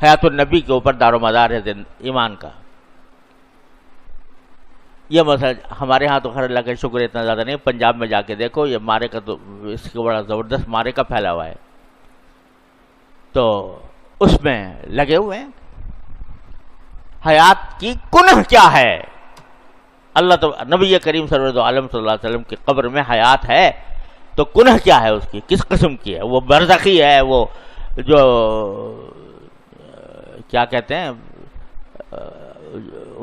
حیات النبی کے اوپر دار و مدار ہے ایمان کا. یہ مسئلہ ہمارے ہاں تو خیر اللہ کا شکر اتنا زیادہ نہیں. پنجاب میں جا کے دیکھو یہ مارے کا تو اس کو بڑا زبردست مارے کا پھیلا ہوا ہے. تو اس میں لگے ہوئے ہیں. حیات کی کنہ کیا ہے؟ اللہ تو نبی کریم صلی اللہ علیہ وسلم کی قبر میں حیات ہے تو کنہ کیا ہے اس کی؟ کس قسم کی ہے؟ وہ برزخی ہے، وہ جو کیا کہتے ہیں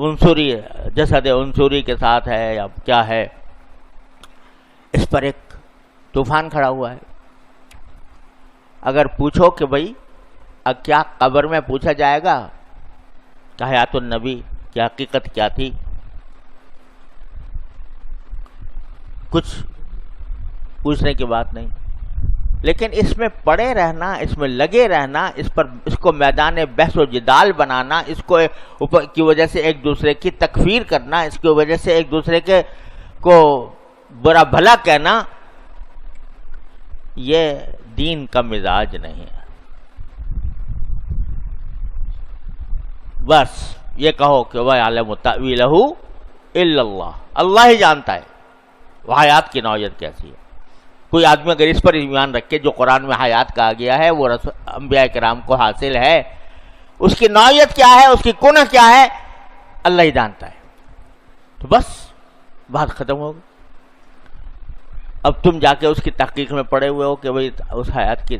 عنصری جسد عنصری کے ساتھ ہے یا کیا ہے؟ اس پر ایک طوفان کھڑا ہوا ہے. اگر پوچھو کہ بھائی کیا قبر میں پوچھا جائے گا کہ حیات النبی کی حقیقت کیا تھی؟ کچھ پوچھنے کی بات نہیں. لیکن اس میں پڑے رہنا، اس میں لگے رہنا، اس کو میدان بحث و جدال بنانا، اس کو کی وجہ سے ایک دوسرے کی تکفیر کرنا، اس کی وجہ سے ایک دوسرے کو برا بھلا کہنا، یہ دین کا مزاج نہیں ہے. بس یہ کہو کہ وَيَعْلَمُ تَأْوِيلَهُ إِلَّا اللَّهُ، اللہ ہی جانتا ہے وہ حیات کی نوعیت کیسی ہے. کوئی آدمی اگر اس پر ایمان رکھے جو قرآن میں حیات کہا گیا ہے وہ انبیاء کرام کو حاصل ہے، اس کی نوعیت کیا ہے، اس کی کنہ کیا ہے، اللہ ہی جانتا ہے. تو بس بات ختم ہوگی. اب تم جا کے اس کی تحقیق میں پڑے ہوئے ہو کہ بھئی اس حیات کی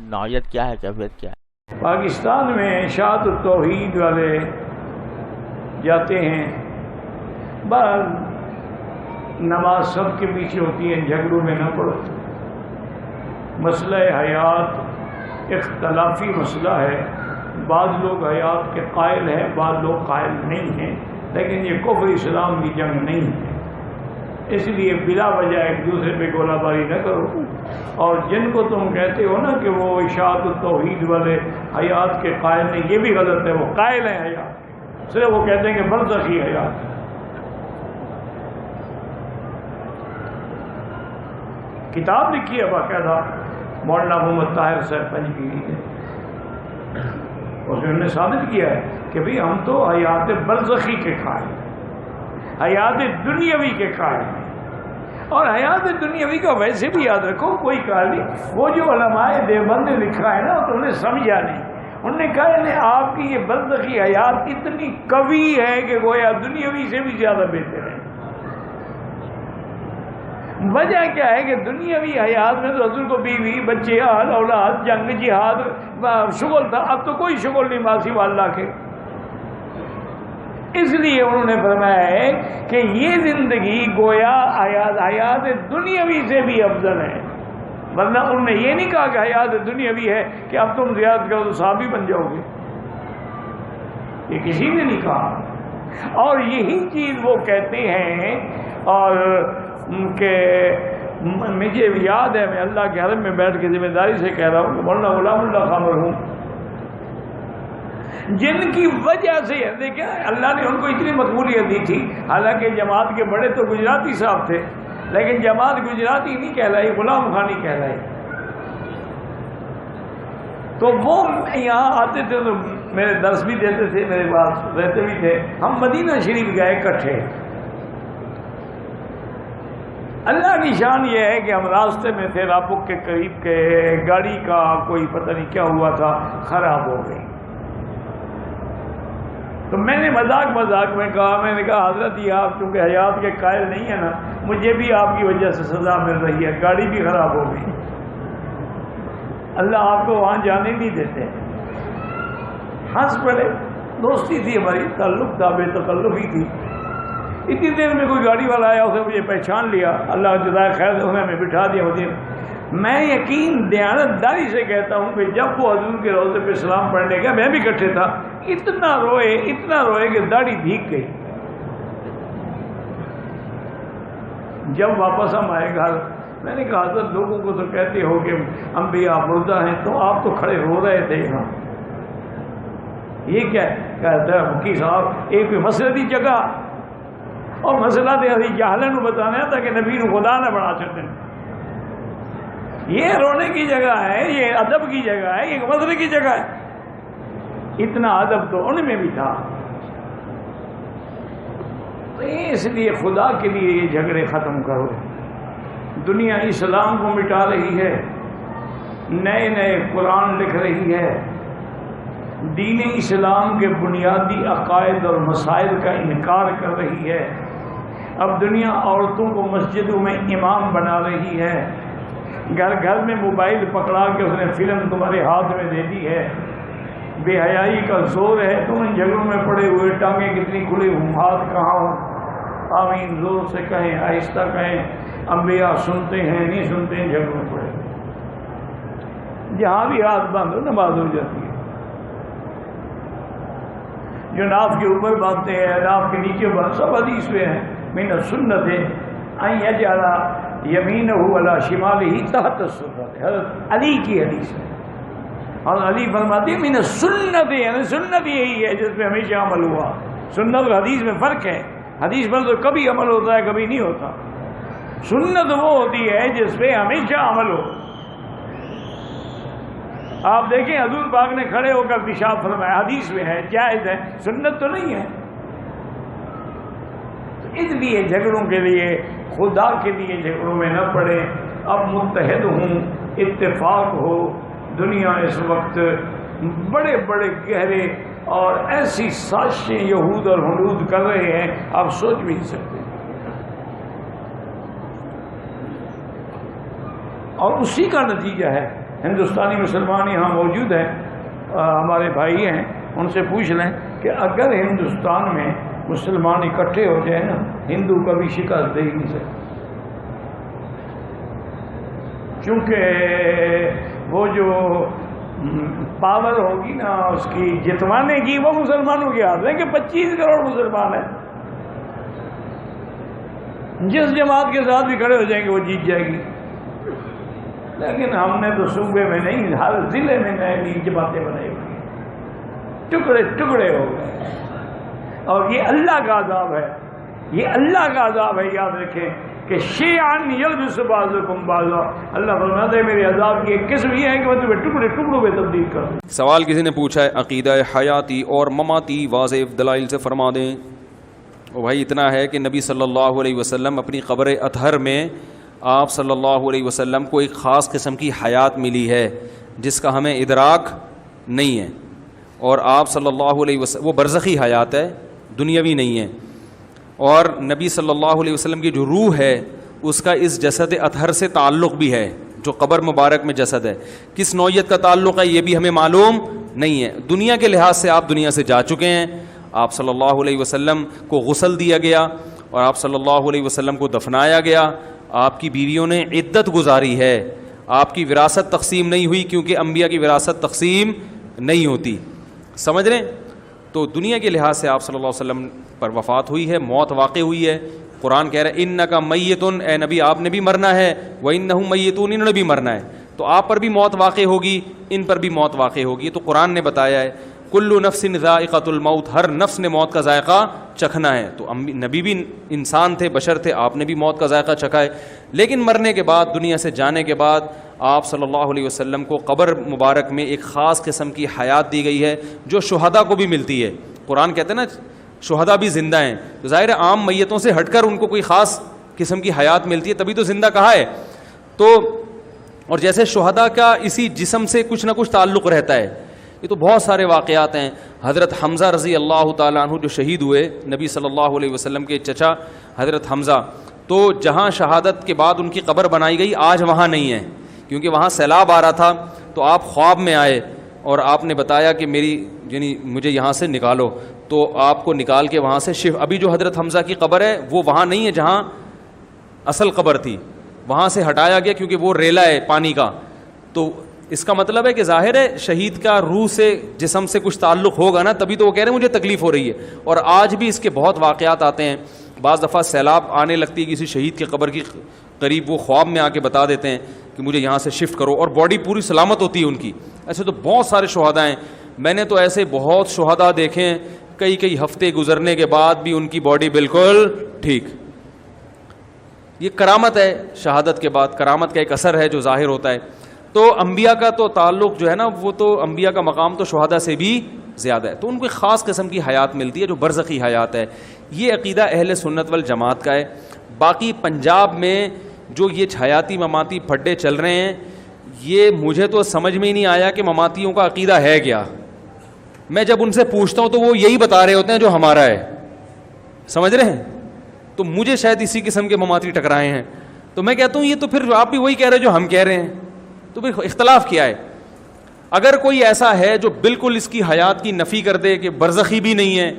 نوعیت کیا ہے، کیفیت کیا ہے. پاکستان میں اشاعت التوحید والے جاتے ہیں، بعض نماز سب کے پیچھے ہوتی ہے، جھگڑوں میں نہ پڑو. مسئلہ حیات اختلافی مسئلہ ہے. بعض لوگ حیات کے قائل ہیں، بعض لوگ قائل نہیں ہیں، لیکن یہ کفر اسلام کی جنگ نہیں ہے. اس لیے بلا وجہ ایک دوسرے پہ گولہ باری نہ کرو. اور جن کو تم کہتے ہو نا کہ وہ اشاعت التوحید والے حیات کے قائل نہیں، یہ بھی غلط ہے. وہ قائل ہیں حیات، صرف وہ کہتے ہیں کہ برزخی حیات. کتاب لکھی ہے باقاعدہ مولانا محمد طاہر صاحب پنجگیری نے، اس میں انہوں نے ثابت کیا ہے کہ بھئی ہم تو حیات برزخی کے قائل، حیات دنیاوی کے قائل ہیں. اور حیات دنیاوی کا ویسے بھی یاد رکھو کوئی قائل نہیں. وہ جو علماء دیوبند نے لکھا ہے نا تو انہیں سمجھا نہیں. انہوں نے کہا کہ آپ کی یہ برزخی حیات اتنی قوی ہے کہ گویا دنیاوی سے بھی زیادہ بہتر ہے. وجہ کیا ہے کہ دنیاوی حیات میں تو رسول کو بیوی بچے اہل اولاد جنگ جہاد شغل تھا. اب تو کوئی شغل نہیں ماسی اللہ کے. اس لیے انہوں نے فرمایا ہے کہ یہ زندگی گویا حیات دنیاوی سے بھی افضل ہے. ورنہ انہوں نے یہ نہیں کہا کہ حیات دنیاوی ہے کہ اب تم زیادت کرو تو صحابی بن جاؤ گے، یہ کسی نے نہیں کہا. اور یہی چیز وہ کہتے ہیں. اور کہ مجھے یاد ہے میں اللہ کے حرم میں بیٹھ کے ذمہ داری سے کہہ رہا ہوں کہ مولانا غلام اللہ خان مرحوم جن کی وجہ سے دیکھیں اللہ نے ان کو اتنی مقبولیت دی تھی. حالانکہ جماعت کے بڑے تو گجراتی صاحب تھے، لیکن جماعت گجراتی نہیں کہلائی، غلام خانی کہلائی. تو وہ یہاں آتے تھے تو میرے درس بھی دیتے تھے، میرے پاس رہتے بھی تھے. ہم مدینہ شریف گئے اکٹھے. اللہ کی شان یہ ہے کہ ہم راستے میں تھے راپک کے قریب کے، گاڑی کا کوئی پتہ نہیں کیا ہوا تھا، خراب ہو گئی. تو میں نے مذاق میں کہا، میں نے کہا حضرت یہ آپ چونکہ حیات کے قائل نہیں ہیں نا، مجھے بھی آپ کی وجہ سے سزا مل رہی ہے، گاڑی بھی خراب ہو گئی. اللہ آپ کو وہاں جانے نہیں دیتے. ہنس پڑے. دوستی تھی ہماری، تعلق تھا، بے تکلفی تھی. اتنی دیر میں کوئی گاڑی والا آیا، اسے مجھے پہچان لیا، اللہ جزائے خیر سے انہیں ہمیں بٹھا دیا. میں یقین دیانت داری سے کہتا ہوں کہ جب وہ حضور کے روضے پہ سلام پڑھنے گیا، میں بھی اکٹھے تھا، اتنا روئے کہ داڑھی بھیگ گئی. جب واپس ہم آئے گھر، میں نے کہا حضرت لوگوں کو تو کہتے ہو کہ انبیاء مردہ ہیں، تو آپ تو کھڑے رو رہے تھے یہاں، یہ کیا ہے؟ کہتا ہے مکی صاحب ایک مسئلہ جگہ اور مسئلہ دے ابھی جہلے نو بتانا تھا کہ نبی نو خدا نہ بنا چاہتے ہیں. یہ رونے کی جگہ ہے، یہ ادب کی جگہ ہے، یہ مسئلے کی جگہ ہے. اتنا ادب تو ان میں بھی تھا. تو اس لیے خدا کے لیے یہ جھگڑے ختم کرو. دنیا اسلام کو مٹا رہی ہے، نئے نئے قرآن لکھ رہی ہے، دین اسلام کے بنیادی عقائد اور مسائل کا انکار کر رہی ہے. اب دنیا عورتوں کو مسجدوں میں امام بنا رہی ہے. گھر گھر میں موبائل پکڑا کے اس نے فلم تمہارے ہاتھ میں دے دی ہے. بے حیائی کا زور ہے، تم ان جھگڑوں میں پڑے ہوئے، ٹانگیں کتنی کھلی ہوں، ہاتھ کہاں ہوں. آمین زور سے کہیں، آہستہ کہیں. انبیاء سنتے ہیں نہیں سنتے ہیں، جھگڑوں میں پڑے. جہاں بھی ہاتھ بند ہو نماز ہو جاتی ہے. جو ناف کے اوپر باندھتے ہیں، ناف کے نیچے باندھ، سب حدیث میں ہیں. من السنت ہے ان یجعل یمینہ علی شمالہ تحت السرۃ. حضرت علی کی حدیث ہے. اور علی فرماتے ہیں من السنت، یعنی سنت یہی ہے جس پہ ہمیشہ عمل ہوا. سنت اور حدیث میں فرق ہے. حدیث پر تو کبھی عمل ہوتا ہے، کبھی نہیں ہوتا. سنت وہ ہوتی ہے جس پہ ہمیشہ عمل ہو. آپ دیکھیں حضور پاک نے کھڑے ہو کر پیشاب فرمایا، حدیث میں ہے، جائز ہے، سنت تو نہیں ہے. تو اس لیے جھگڑوں کے لیے، خدا کے لیے جھگڑوں میں نہ پڑے. اب متحد ہوں، اتفاق ہو. دنیا اس وقت بڑے بڑے گہرے اور ایسی سازشیں یہود اور ہنود کر رہے ہیں، آپ سوچ بھی نہیں سکتے. اور اسی کا نتیجہ ہے. ہندوستانی مسلمان یہاں موجود ہیں، ہمارے بھائی ہیں، ان سے پوچھ لیں کہ اگر ہندوستان میں مسلمان اکٹھے ہو جائیں نا، ہندو کبھی شکست دے ہی نہیں سکتے. کیونکہ وہ جو پاور ہوگی نا اس کی جتوانے کی، وہ مسلمانوں کے ہاتھ ہے کہ 25 کروڑ مسلمان ہیں. جس جماعت کے ساتھ بھی کھڑے ہو جائیں گے وہ جیت جائے گی. لیکن ہم نے تو صوبے میں نہیں، ہر ضلع میں نئے نئی جماعتیں بنائی ہوئی ہیں، ٹکڑے ٹکڑے ہو گئے. اور یہ اللہ کا عذاب ہے، یہ اللہ کا عذاب ہے. یاد رکھیں کہ شیعان یلبس بعضکم بعضا. اللہ فرماتا ہے میرے عذاب کی ایک قسم یہ ہے کہ میں تمہیں ٹکڑے ٹکڑوں میں تبدیل کر دوں. سوال کسی نے پوچھا ہے عقیدہ حیاتی اور مماتی واضح دلائل سے فرما دیں. وہ بھائی اتنا ہے کہ نبی صلی اللہ علیہ وسلم اپنی قبر اطہر میں آپ صلی اللہ علیہ وسلم کو ایک خاص قسم کی حیات ملی ہے جس کا ہمیں ادراک نہیں ہے. اور آپ صلی اللہ علیہ وسلم وہ برزخی حیات ہے، دنیاوی نہیں ہے. اور نبی صلی اللہ علیہ وسلم کی جو روح ہے اس کا اس جسد اطہر سے تعلق بھی ہے، جو قبر مبارک میں جسد ہے. کس نوعیت کا تعلق ہے یہ بھی ہمیں معلوم نہیں ہے. دنیا کے لحاظ سے آپ دنیا سے جا چکے ہیں. آپ صلی اللہ علیہ وسلم کو غسل دیا گیا اور آپ صلی اللہ علیہ وسلم کو دفنایا گیا. آپ کی بیویوں نے عدت گزاری ہے. آپ کی وراثت تقسیم نہیں ہوئی کیونکہ انبیاء کی وراثت تقسیم نہیں ہوتی. سمجھ رہے ہیں؟ تو دنیا کے لحاظ سے آپ صلی اللہ علیہ وسلم پر وفات ہوئی ہے، موت واقع ہوئی ہے. قرآن کہہ رہا ہے انکا میتن، اے نبی آپ نے بھی مرنا ہے، وانہم میتون، انہوں نے بھی مرنا ہے. تو آپ پر بھی موت واقع ہوگی، ان پر بھی موت واقع ہوگی. تو قرآن نے بتایا ہے کل نفس ذائقۃ الموت، ہر نفس نے موت کا ذائقہ چکھنا ہے. تو نبی بھی انسان تھے، بشر تھے، آپ نے بھی موت کا ذائقہ چکھا ہے. لیکن مرنے کے بعد، دنیا سے جانے کے بعد آپ صلی اللہ علیہ وسلم کو قبر مبارک میں ایک خاص قسم کی حیات دی گئی ہے جو شہداء کو بھی ملتی ہے. قرآن کہتے ہیں نا شہداء بھی زندہ ہیں. تو ظاہر ہے عام میتوں سے ہٹ کر ان کو کوئی خاص قسم کی حیات ملتی ہے، تبھی تو زندہ کہا ہے. تو اور جیسے شہداء کا اسی جسم سے کچھ نہ کچھ تعلق رہتا ہے. یہ تو بہت سارے واقعات ہیں. حضرت حمزہ رضی اللہ تعالیٰ عنہ جو شہید ہوئے، نبی صلی اللہ علیہ وسلم کے چچا حضرت حمزہ، تو جہاں شہادت کے بعد ان کی قبر بنائی گئی آج وہاں نہیں ہے کیونکہ وہاں سیلاب آ رہا تھا. تو آپ خواب میں آئے اور آپ نے بتایا کہ مجھے یہاں سے نکالو. تو آپ کو نکال کے وہاں سے ابھی جو حضرت حمزہ کی قبر ہے وہ وہاں نہیں ہے جہاں اصل قبر تھی، وہاں سے ہٹایا گیا کیونکہ وہ ریلا ہے پانی کا. تو اس کا مطلب ہے کہ ظاہر ہے شہید کا روح سے، جسم سے کچھ تعلق ہوگا نا، تبھی تو وہ کہہ رہے ہیں مجھے تکلیف ہو رہی ہے. اور آج بھی اس کے بہت واقعات آتے ہیں. بعض دفعہ سیلاب آنے لگتی ہے کسی شہید کی قبر کی قریب، وہ خواب میں آ کے بتا دیتے ہیں کہ مجھے یہاں سے شفٹ کرو، اور باڈی پوری سلامت ہوتی ہے ان کی. ایسے تو بہت سارے شہداء ہیں. میں نے تو ایسے بہت شہداء دیکھے ہیں کئی ہفتے گزرنے کے بعد بھی ان کی باڈی بالکل ٹھیک. یہ کرامت ہے، شہادت کے بعد کرامت کا ایک اثر ہے جو ظاہر ہوتا ہے. تو انبیاء کا تو تعلق جو ہے نا، وہ تو انبیاء کا مقام تو شہداء سے بھی زیادہ ہے، تو ان کو ایک خاص قسم کی حیات ملتی ہے جو برزخی حیات ہے. یہ عقیدہ اہل سنت والجماعت کا ہے. باقی پنجاب میں جو یہ حیاتی مماتی پھڈے چل رہے ہیں، یہ مجھے تو سمجھ میں ہی نہیں آیا کہ مماتیوں کا عقیدہ ہے کیا. میں جب ان سے پوچھتا ہوں تو وہ یہی بتا رہے ہوتے ہیں جو ہمارا ہے، سمجھ رہے ہیں. تو مجھے شاید اسی قسم کے مماتی ٹکرائے ہیں. تو میں کہتا ہوں یہ تو پھر آپ بھی وہی کہہ رہے جو ہم کہہ رہے ہیں، تو پھر اختلاف کیا ہے؟ اگر کوئی ایسا ہے جو بالکل اس کی حیات کی نفی کر دے کہ برزخی بھی نہیں ہے،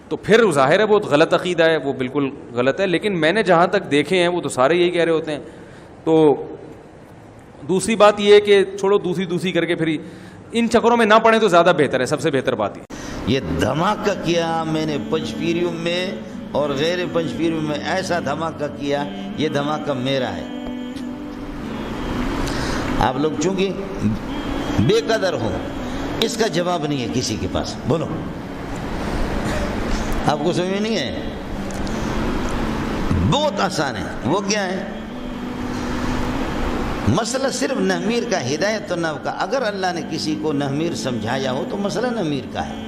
تو پھر ظاہر ہے وہ غلط عقیدہ ہے، وہ بالکل غلط ہے. لیکن میں نے جہاں تک دیکھے ہیں وہ تو سارے یہی کہہ رہے ہوتے ہیں. تو دوسری بات یہ ہے کہ چھوڑو دوسری کر کے پھر ان چکروں میں نہ پڑیں تو زیادہ بہتر ہے، سب سے بہتر بات یہ دھماکہ کیا میں نے پنج پیریوں میں اور غیر پنج پیریوں میں، ایسا دھماکہ کیا، یہ دھماکہ میرا ہے. آپ لوگ چونکہ بے قدر ہو، اس کا جواب نہیں ہے کسی کے پاس. بولو، آپ کو سمجھ نہیں ہے؟ بہت آسان ہے. وہ کیا ہے؟ مسئلہ صرف نحمیر کا، ہدایت و نو کا. اگر اللہ نے کسی کو نحمیر سمجھایا ہو تو مسئلہ نحمیر کا ہے.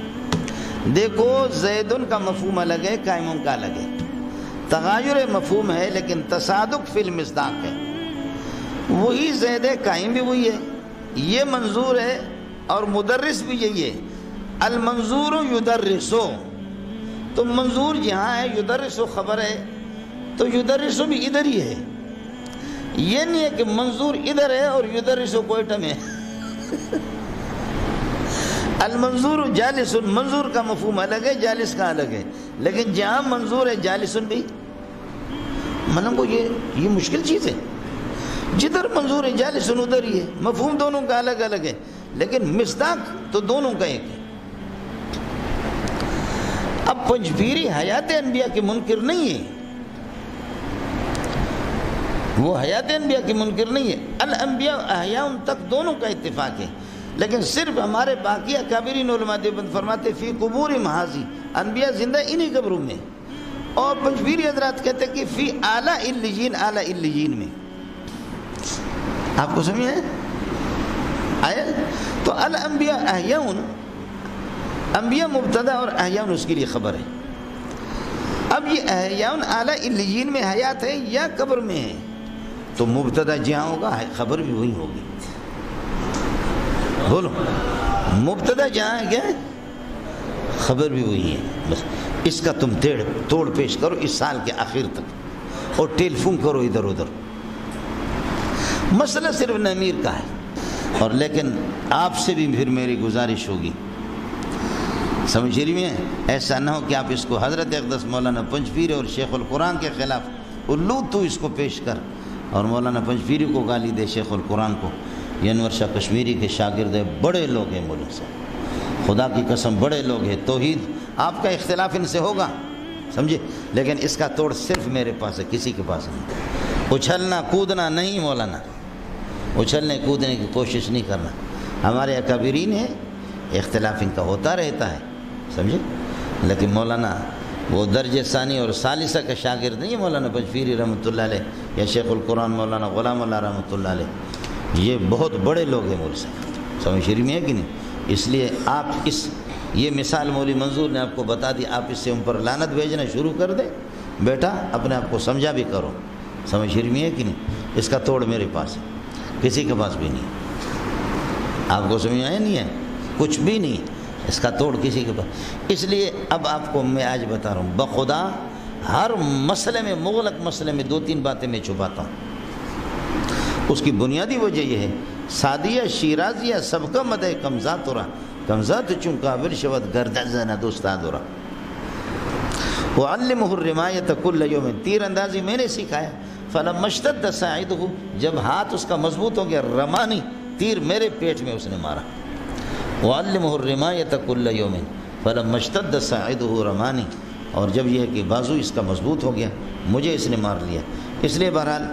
دیکھو، زیدن کا مفہوم الگ ہے، قائمون کا الگ ہے. تغایر مفہوم ہے لیکن تصادق فی المصداق ہے. وہی زید ہے، قائم بھی وہی ہے. یہ منظور ہے اور مدرس بھی یہی ہے. المنظور یدرسو، تو منظور جہاں ہے، یدرسو خبر ہے، تو یدرسو بھی ادھر ہی ہے. یہ نہیں ہے کہ منظور ادھر ہے اور یدرسو کوئٹہ میں. المنظور جالس، منظور کا مفہوم الگ ہے، جالس کا الگ ہے. لیکن جہاں منظور ہے جالسن بھی، مطلب یہ مشکل چیز ہے. جدھر منظور ہے جالسن ادھر ہی ہے. مفہوم دونوں کا الگ الگ ہے لیکن مصداق تو دونوں کا ایک ہے. اب پنجپیری حیات انبیاء کے منکر نہیں ہے، وہ حیات انبیاء کی منکر نہیں ہے. الانبیاء احیاء تک دونوں کا اتفاق ہے. لیکن صرف ہمارے باقی اکابرین علماء دیوبند فرماتے فی قبور محاذی، انبیاء زندہ انہی قبروں میں. اور پنجپیری حضرات کہتے کہ فی اعلیٰ علیین، اعلیٰ علیین میں. آپ کو سمجھے آیا؟ تو الانبیاء احیاء، انبیاء مبتدا اور احیاء اس کے لیے خبر ہے. اب یہ احیاء اعلیٰ علیین میں حیات ہے یا قبر میں ہے، تو مبتدا جہاں ہوگا خبر بھی وہی ہوگی. بولو، مبتدا جہاں ہے کیا ہے، خبر بھی وہی ہے. بس اس کا تم توڑ پیش کرو اس سال کے آخر تک، اور ٹیلی فون کرو ادھر ادھر. مسئلہ صرف نمیر کا ہے. اور لیکن آپ سے بھی پھر میری گزارش ہوگی، سمجھ رہی میں، ایسا نہ ہو کہ آپ اس کو حضرت اقدس مولانا پنجپیر اور شیخ القرآن کے خلاف الو تو اس کو پیش کر، اور مولانا پنجپیری کو گالی دے، شیخ القرآن کو. یہ انور شاہ کشمیری کے شاگرد ہے، بڑے لوگ ہیں مولانا صاحب، خدا کی قسم بڑے لوگ ہیں. توحید آپ کا اختلاف ان سے ہوگا، سمجھے، لیکن اس کا توڑ صرف میرے پاس ہے، کسی کے پاس نہیں. اچھلنا کودنا نہیں مولانا، اچھلنے کودنے کی کوشش نہیں کرنا. ہمارے اکابرین ہیں، اختلاف ان کا ہوتا رہتا ہے، سمجھے. لیکن مولانا وہ درجہ ثانی اور ثالثہ کا شاگرد نہیں ہے مولانا پنجپیری رحمۃ اللہ علیہ یا شیخ القرآن مولانا غلام اللہ رحمۃ اللہ علیہ. یہ بہت بڑے لوگ ہیں مول صاحب، سمجھ شریف میں ہے کہ نہیں. اس لیے آپ یہ مثال مولوی منظور نے آپ کو بتا دی، آپ اس سے ان پر لعنت بھیجنا شروع کر دیں. بیٹا اپنے آپ کو سمجھا بھی کرو، سمجھ شریف میں ہے کہ نہیں. اس کا توڑ میرے پاس ہے، کسی کے پاس بھی نہیں. آپ کو سمجھ آیا نہیں ہے، کچھ بھی نہیں، اس کا توڑ کسی کے پاس. اس لیے اب آپ کو میں آج بتا رہا ہوں، بخدا ہر مسئلے میں، مغلق مسئلے میں 2-3 باتیں میں چھپاتا ہوں. اس کی بنیادی وجہ یہ ہے، سعدیہ شیرازیہ سب کا مدح کمزات ہو رہا، کمزات چون قابل شود گردہ زند استاد ہو رہا. وعلمہ الرمایۃ کل یوم، تیر اندازی میں نے سکھایا. فلما اشتد ساعدہ، جب ہاتھ اس کا مضبوط ہو گیا، رمانی، تیر میرے پیٹ میں اس نے مارا. وعلمہ الرمایۃ کل یوم فلما اشتد ساعدہ رمانی، اور جب یہ ہے کہ بازو اس کا مضبوط ہو گیا، مجھے اس نے مار لیا. اس لیے بہرحال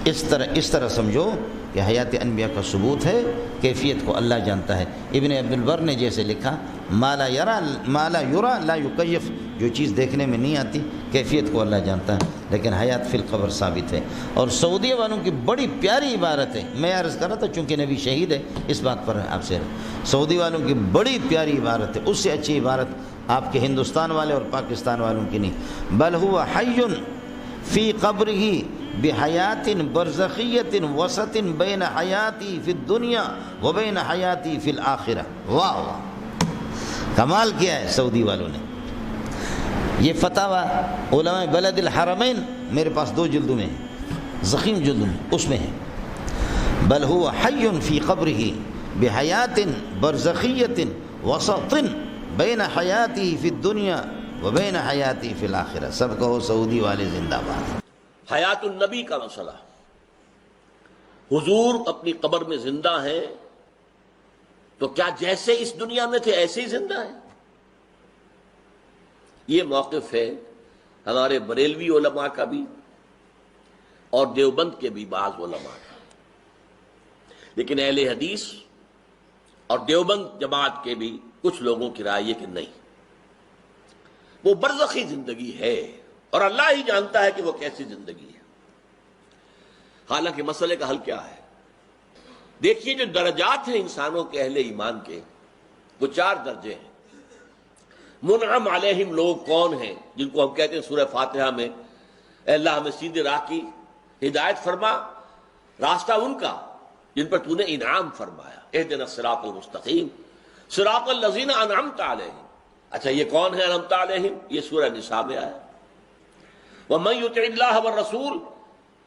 اس طرح سمجھو کہ حیات انبیاء کا ثبوت ہے، کیفیت کو اللہ جانتا ہے. ابن عبد البر نے جیسے لکھا، مالا یرا لا یکیف، جو چیز دیکھنے میں نہیں آتی کیفیت کو اللہ جانتا ہے، لیکن حیات فی القبر ثابت ہے۔ اور سعودیہ والوں کی بڑی پیاری عبارت ہے، میں عرض کر رہا تھا چونکہ نبی شہید ہے اس بات پر آپ سے، سعودی والوں کی بڑی پیاری عبارت ہے، اس سے اچھی عبارت آپ کے ہندوستان والے اور پاکستان والوں کی نہیں۔ بل هو حی فی قبرہ بحیات برزخیت وسط بین حیاتی فی الدنیا و بین حیاتی فی الآخرہ۔ واہ واہ، کمال کیا ہے سعودی والوں نے۔ یہ فتاویٰ علماء بلد الحرمین میرے پاس 2 جلدوں میں ہے، ضخیم جلدوں میں، اس میں ہے بل هو حی فی قبرہ بحیات برزخیت وسط بین حیاتی فی الدنیا و بین حیاتی فی الآخرہ۔ سب کہو سعودی والے زندہ باد۔ حیات النبی کا مسئلہ، حضور اپنی قبر میں زندہ ہیں تو کیا جیسے اس دنیا میں تھے ایسے ہی زندہ ہیں؟ یہ موقف ہے ہمارے بریلوی علماء کا بھی اور دیوبند کے بھی بعض علماء کا، لیکن اہل حدیث اور دیوبند جماعت کے بھی کچھ لوگوں کی رائے یہ کہ نہیں، وہ برزخی زندگی ہے اور اللہ ہی جانتا ہے کہ وہ کیسی زندگی ہے۔ حالانکہ مسئلے کا حل کیا ہے؟ دیکھیے جو درجات ہیں انسانوں کے اہل ایمان کے، وہ 4 درجے ہیں۔ منعم علیہم لوگ کون ہیں؟ جن کو ہم کہتے ہیں سورہ فاتحہ میں اے اللہ ہمیں سیدھے راہ کی ہدایت فرما، راستہ ان کا جن پر تو نے انعام فرمایا، اہدنا الصراط المستقیم صراط الذین انعمت علیہم۔ اچھا یہ کون ہے انعمت علیہم؟ یہ سورہ نساء میں آیا۔ وَمَن يُطِعِ اللَّهَ وَالرَّسُولَ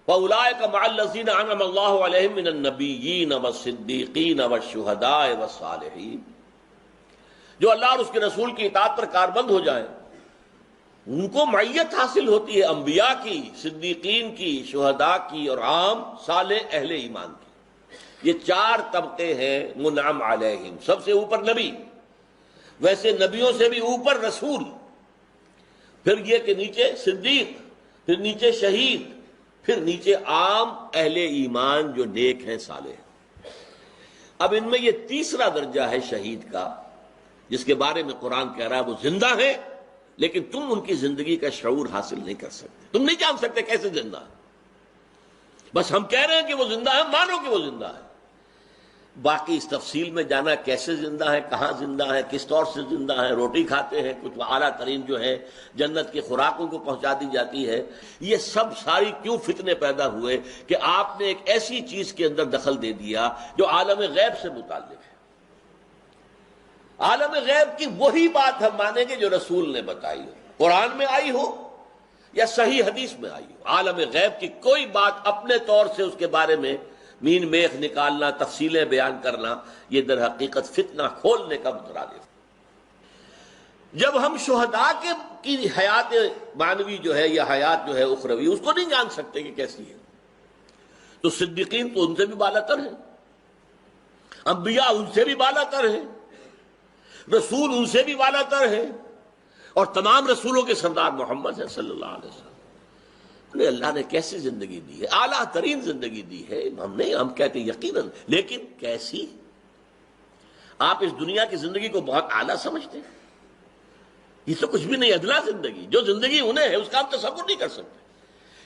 فَأُولَٰئِكَ مَعَ الَّذِينَ أَنْعَمَ اللَّهُ عَلَيْهِم مِّنَ النَّبِيِّينَ وَالصِّدِّيقِينَ وَالشُّهَدَاءِ وَالصَّالِحِينَ۔ جو اللہ اور اس کے رسول کی اطاعت پر کاربند ہو جائیں ان کو معیت حاصل ہوتی ہے انبیاء کی، صدیقین کی، شہداء کی اور عام صالح اہل ایمان کی۔ یہ 4 طبقے ہیں منعم علیہم۔ سب سے اوپر نبی، ویسے نبیوں سے بھی اوپر رسول، پھر یہ کہ نیچے صدیق، پھر نیچے شہید، پھر نیچے عام اہل ایمان جو نیک ہیں صالح۔ اب ان میں یہ تیسرا درجہ ہے شہید کا، جس کے بارے میں قرآن کہہ رہا ہے وہ زندہ ہیں لیکن تم ان کی زندگی کا شعور حاصل نہیں کر سکتے، تم نہیں جان سکتے کیسے زندہ ہے، بس ہم کہہ رہے ہیں کہ وہ زندہ ہے، مانو کہ وہ زندہ ہے۔ باقی اس تفصیل میں جانا کیسے زندہ ہے، کہاں زندہ ہے، کس طور سے زندہ ہے، روٹی کھاتے ہیں، کچھ اعلیٰ ترین جو ہے جنت کی خوراکوں کو پہنچا دی جاتی ہے، یہ سب ساری کیوں فتنے پیدا ہوئے کہ آپ نے ایک ایسی چیز کے اندر دخل دے دیا جو عالم غیب سے متعلق ہے۔ عالم غیب کی وہی بات ہم مانیں گے جو رسول نے بتائی ہو، قرآن میں آئی ہو یا صحیح حدیث میں آئی ہو۔ عالم غیب کی کوئی بات اپنے طور سے اس کے بارے میں مین میخ نکالنا، تفصیلیں بیان کرنا، یہ در حقیقت فتنہ کھولنے کا مترادف۔ جب ہم شہداء کی حیات معنوی جو ہے یا حیات جو ہے اخروی اس کو نہیں جان سکتے کہ کیسی ہے، تو صدیقین تو ان سے بھی بالا تر ہیں، انبیاء ان سے بھی بالا تر ہیں، رسول ان سے بھی بالا تر ہیں، اور تمام رسولوں کے سردار محمد ہیں صلی اللہ علیہ وسلم۔ انہیں اللہ نے کیسی زندگی دی ہے، اعلیٰ ترین زندگی دی ہے، ہم کہتے ہیں یقیناً، لیکن کیسی؟ آپ اس دنیا کی زندگی کو بہت اعلیٰ سمجھتے ہیں، یہ تو کچھ بھی نہیں، ادنا زندگی، جو زندگی انہیں ہے اس کا ہم تصور نہیں کر سکتے،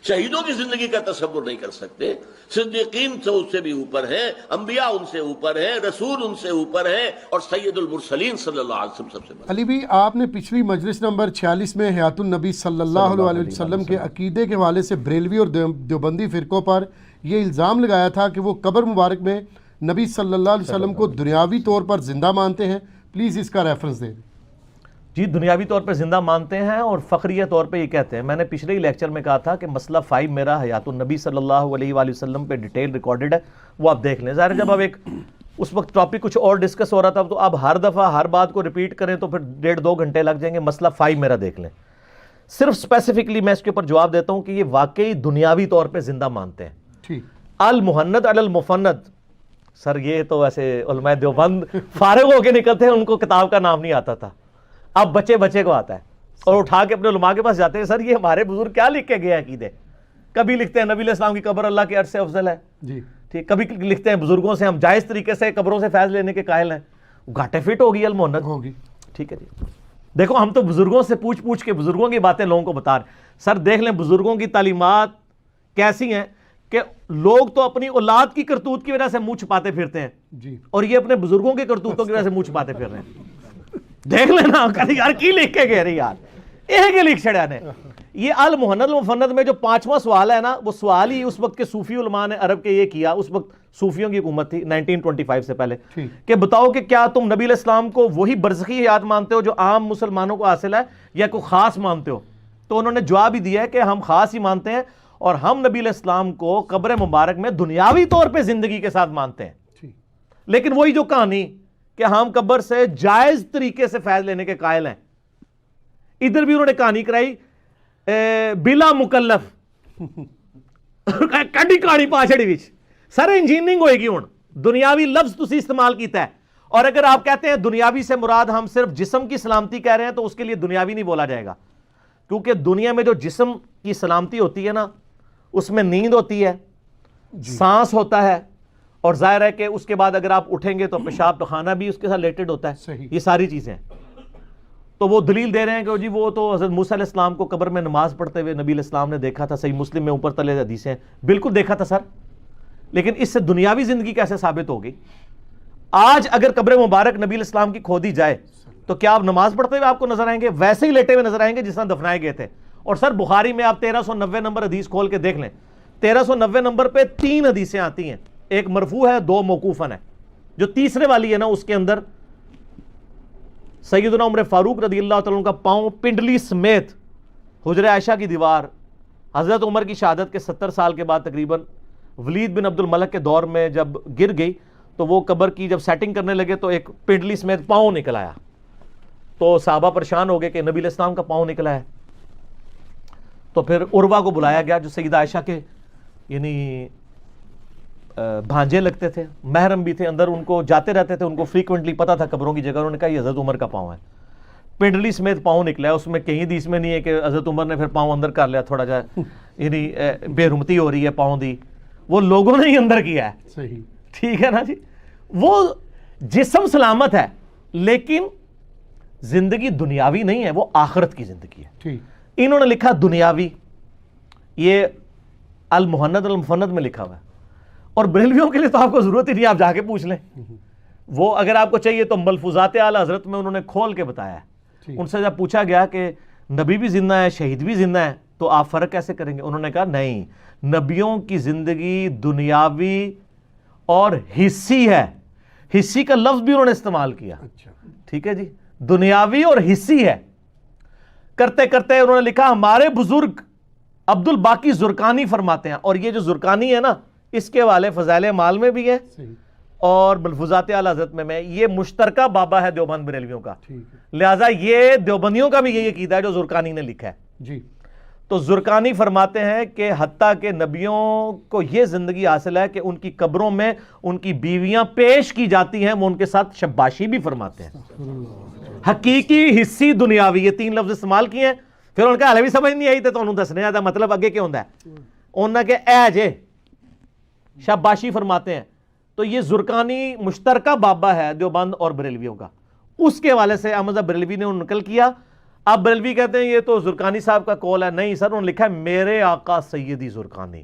شہیدوں کی زندگی کا تصور نہیں کر سکتے، صدیقین سے اس سے بھی اوپر ہیں، انبیاء ان سے اوپر ہیں، رسول ان سے اوپر ہیں، اور سید المرسلین صلی اللہ علیہ وسلم سب سے بڑا۔ علی بھی آپ نے پچھلی مجلس نمبر 46 میں حیات النبی صلی اللہ علیہ وسلم کے عقیدے کے حوالے سے بریلوی اور دیوبندی فرقوں پر یہ الزام لگایا تھا کہ وہ قبر مبارک میں نبی صلی اللہ علیہ وسلم کو دنیاوی طور پر زندہ مانتے ہیں، پلیز اس کا ریفرنس دے دیں۔ جی دنیاوی طور پہ زندہ مانتے ہیں اور فخریہ طور پہ یہ کہتے ہیں۔ میں نے پچھلے ہی لیکچر میں کہا تھا کہ مسئلہ 5 میرا حیات النبی صلی اللہ علیہ وآلہ وسلم پہ ڈیٹیل ریکارڈڈ ہے، وہ آپ دیکھ لیں۔ ظاہر ہے جب اب ایک اس وقت ٹاپک کچھ اور ڈسکس ہو رہا تھا تو اب ہر دفعہ ہر بات کو ریپیٹ کریں تو پھر 1.5-2 گھنٹے لگ جائیں گے۔ مسئلہ 5 میرا دیکھ لیں، صرف اسپیسیفکلی میں اس کے اوپر جواب دیتا ہوں کہ یہ واقعی دنیاوی طور پہ زندہ مانتے ہیں۔ ٹھیک، المہند علی المفند، سر یہ تو ویسے علماء دیوبند فارغ ہو کے نکلتے ہیں، ان کو کتاب کا نام نہیں آتا تھا، اب بچے کو آتا ہے، اور اٹھا کے اپنے علماء کے پاس جاتے ہیں، سر یہ ہمارے بزرگ کیا لکھ کے گئے عقیدے؟ کبھی لکھتے ہیں نبی علیہ السلام کی قبر اللہ کے عرش سے افضل ہے، جی ٹھیک، کبھی لکھتے ہیں بزرگوں سے ہم جائز طریقے سے قبروں سے فیض لینے کے قائل ہیں، گھاٹے فٹ ہوگی المہند ہوگی۔ ٹھیک ہے جی. دیکھو ہم تو بزرگوں سے پوچھ پوچھ کے بزرگوں کی باتیں لوگوں کو بتا رہے ہیں. سر دیکھ لیں بزرگوں کی تعلیمات کیسی ہیں کہ لوگ تو اپنی اولاد کی کرتوت کی وجہ سے منہ چھپاتے پھرتے ہیں جی اور یہ اپنے بزرگوں کے کرتوتوں کی وجہ سے منہ چھپاتے پھر رہے ہیں. دیکھ لینا کہتے یار کی لکھ کے گئے رہے یار یہ کہ لکھ چھڑیا نے. یہ المحند المفند میں جو 5واں سوال ہے نا وہ سوال ہی اس وقت کے صوفی علماء نے عرب کے یہ کیا. اس وقت صوفیوں کی حکومت تھی 1925 سے پہلے کہ بتاؤ کہ کیا تم نبی علیہ السلام کو وہی برزخی حیات مانتے ہو جو عام مسلمانوں کو حاصل ہے یا کوئی خاص مانتے ہو؟ تو انہوں نے جواب ہی دیا ہے کہ ہم خاص ہی مانتے ہیں اور ہم نبی علیہ السلام کو قبر مبارک میں دنیاوی طور پہ زندگی کے ساتھ مانتے ہیں. لیکن وہی جو کہانی کہ ہم قبر سے جائز طریقے سے فیض لینے کے قائل ہیں, ادھر بھی انہوں نے کہانی کرائی بلا مکلف کڈی کہانی پاچھڑی وچ سر انجینئرنگ ہوئے گی ہوں دنیاوی لفظ تسی استعمال کیتا ہے. اور اگر آپ کہتے ہیں دنیاوی سے مراد ہم صرف جسم کی سلامتی کہہ رہے ہیں تو اس کے لیے دنیاوی نہیں بولا جائے گا, کیونکہ دنیا میں جو جسم کی سلامتی ہوتی ہے نا اس میں نیند ہوتی ہے, سانس ہوتا ہے, اور ظاہر ہے کہ اس کے بعد اگر آپ اٹھیں گے تو پیشاب پخانہ بھی اس کے ساتھ ریلیٹڈ ہوتا ہے. یہ ساری چیزیں ہیں. تو وہ دلیل دے رہے ہیں کہ جی وہ تو حضرت موسیٰ علیہ السلام کو قبر میں نماز پڑھتے ہوئے نبی علیہ السلام نے دیکھا تھا, صحیح مسلم میں اوپر تلے حدیثیں ہیں. بالکل دیکھا تھا سر, لیکن اس سے دنیاوی زندگی کیسے ثابت ہوگی؟ آج اگر قبر مبارک نبی علیہ السلام کی کھودی جائے تو کیا آپ نماز پڑھتے ہوئے آپ کو نظر آئیں گے؟ ویسے ہی لیٹے ہوئے نظر آئیں گے جس طرح دفنائے گئے تھے. اور سر بخاری میں آپ 1390 نمبر حدیث کھول کے دیکھ لیں, 1390 نمبر پہ 3 حدیثیں آتی ہیں, ایک مرفوع ہے 2 موقوفاً ہے. جو تیسرے والی ہے نا اس کے اندر سیدنا عمر فاروق رضی اللہ تعالیٰ عنہ کا پاؤں پنڈلی سمیت حجرہ عائشہ کی دیوار حضرت عمر کی شہادت کے 70 سال کے بعد تقریباً ولید بن عبد الملک کے دور میں جب گر گئی تو وہ قبر کی جب سیٹنگ کرنے لگے تو ایک پنڈلی سمیت پاؤں نکل آیا. تو صحابہ پریشان ہو گئے کہ نبی علیہ السلام کا پاؤں نکلا ہے. تو پھر عروہ کو بلایا گیا جو سیدہ عائشہ کے یعنی بھانجے لگتے تھے, محرم بھی تھے, اندر ان کو جاتے رہتے تھے, ان کو فریکوینٹلی پتہ تھا قبروں کی جگہ. انہوں نے کہا یہ حضرت عمر کا پاؤں ہے. پنڈلی سمیت پاؤں نکلا ہے, اس میں کہیں حدیث میں نہیں ہے کہ حضرت عمر نے پھر پاؤں اندر کر لیا تھوڑا جا یعنی بے رحمتی ہو رہی ہے پاؤں دی, وہ لوگوں نے ہی اندر کیا ہے. صحیح ٹھیک ہے نا جی. وہ جسم سلامت ہے لیکن زندگی دنیاوی نہیں ہے, وہ آخرت کی زندگی ہے. ٹھیک. انہوں نے لکھا دنیاوی, یہ المحند المفند میں لکھا ہوا ہے. اور بریلویوں کے لیے تو آپ کو ضرورت ہی نہیں, آپ جا کے پوچھ لیں. وہ اگر آپ کو چاہیے تو ملفوظات اعلی حضرت میں انہوں نے کھول کے بتایا ہے. ان سے جب پوچھا گیا کہ نبی بھی زندہ ہے شہید بھی زندہ ہے تو آپ فرق کیسے کریں گے؟ انہوں نے کہا نہیں, نبیوں کی زندگی دنیاوی اور حصی ہے. حصی کا لفظ بھی انہوں نے استعمال کیا. ٹھیک ہے جی, دنیاوی اور حصی ہے. کرتے کرتے انہوں نے لکھا ہمارے بزرگ عبد الباقی زرقانی فرماتے ہیں, اور یہ جو زرقانی ہے نا اس کے والے فضائل مال میں بھی ہے اور ملفوظات اعلی حضرت میں یہ مشترکہ بابا ہے دیوبند بریلویوں کا. لہٰذا یہ دیوبندیوں کا بھی یہی عقیدہ ہے جو زرقانی نے لکھا ہے. جی. تو زرقانی فرماتے ہیں کہ حتیٰ کہ نبیوں کو یہ زندگی حاصل ہے کہ ان کی قبروں میں ان کی بیویاں پیش کی جاتی ہیں, وہ ان کے ساتھ شباشی بھی فرماتے ہیں. حقیقی حصی دنیاوی یہ 3 لفظ استعمال کیے ہیں. پھر ان کا حل بھی سمجھ نہیں آئی تو انہوں دسنے آتا مطلب اگے کیا ہوتا ہے, انہوں نے کہ اے جے شباشی فرماتے ہیں. تو یہ زرقانی مشترکہ بابا ہے دیوبند اور بریلویوں کا. اس کے والے سے احمد بریلوی نے نقل کیا. اب بریلوی کہتے ہیں یہ تو زرقانی صاحب کا قول ہے. نہیں سر, انہوں نے لکھا ہے میرے آقا سیدی زرقانی.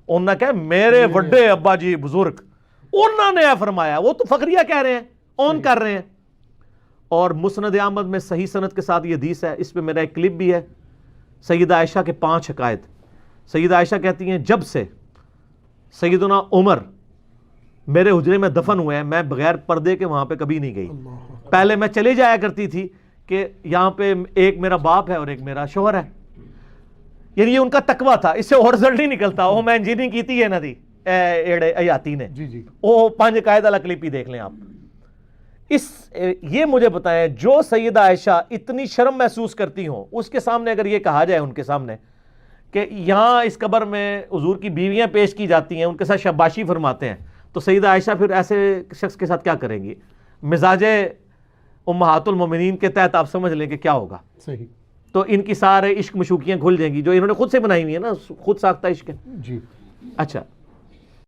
انہوں نے کہا میرے وڈے ابا جی بزرگ انہوں نے فرمایا. وہ تو فقریہ کہہ رہے ہیں, اون کر رہے ہیں. اور مسند احمد میں صحیح سند کے ساتھ یہ حدیث ہے, اس پہ میرا ایک کلپ بھی ہے. سیدہ عائشہ کے 5 حقائق. سیدہ عائشہ کہتی ہیں جب سے سیدنا عمر میرے حجرے میں دفن ہوئے ہیں میں بغیر پردے کے وہاں پہ کبھی نہیں گئی. پہلے میں چلے جایا کرتی تھی کہ یہاں پہ ایک میرا باپ ہے اور ایک میرا شوہر ہے. یعنی یہ ان کا تقویٰ تھا, اس سے اور رزلٹ نہیں نکلتا. وہ میں انجینئرنگ کیتی ہے نا دی ایڑے ایاتی نے. وہ 5 حقائق والا کلپ ہی دیکھ لیں آپ. یہ مجھے بتائیں جو سیدہ عائشہ اتنی شرم محسوس کرتی ہوں اس کے سامنے اگر یہ کہا جائے ان کے سامنے کہ یہاں اس قبر میں حضور کی بیویاں پیش کی جاتی ہیں, ان کے ساتھ شباشی فرماتے ہیں, تو سیدہ عائشہ پھر ایسے شخص کے ساتھ کیا کریں گی؟ مزاج امہات المومنین کے تحت آپ سمجھ لیں کہ کیا ہوگا. صحیح. تو ان کی سارے عشق مشوقیاں کھل جائیں گی جو انہوں نے خود سے بنائی ہوئی ہیں نا, خود ساختہ عشق ہے. جی. اچھا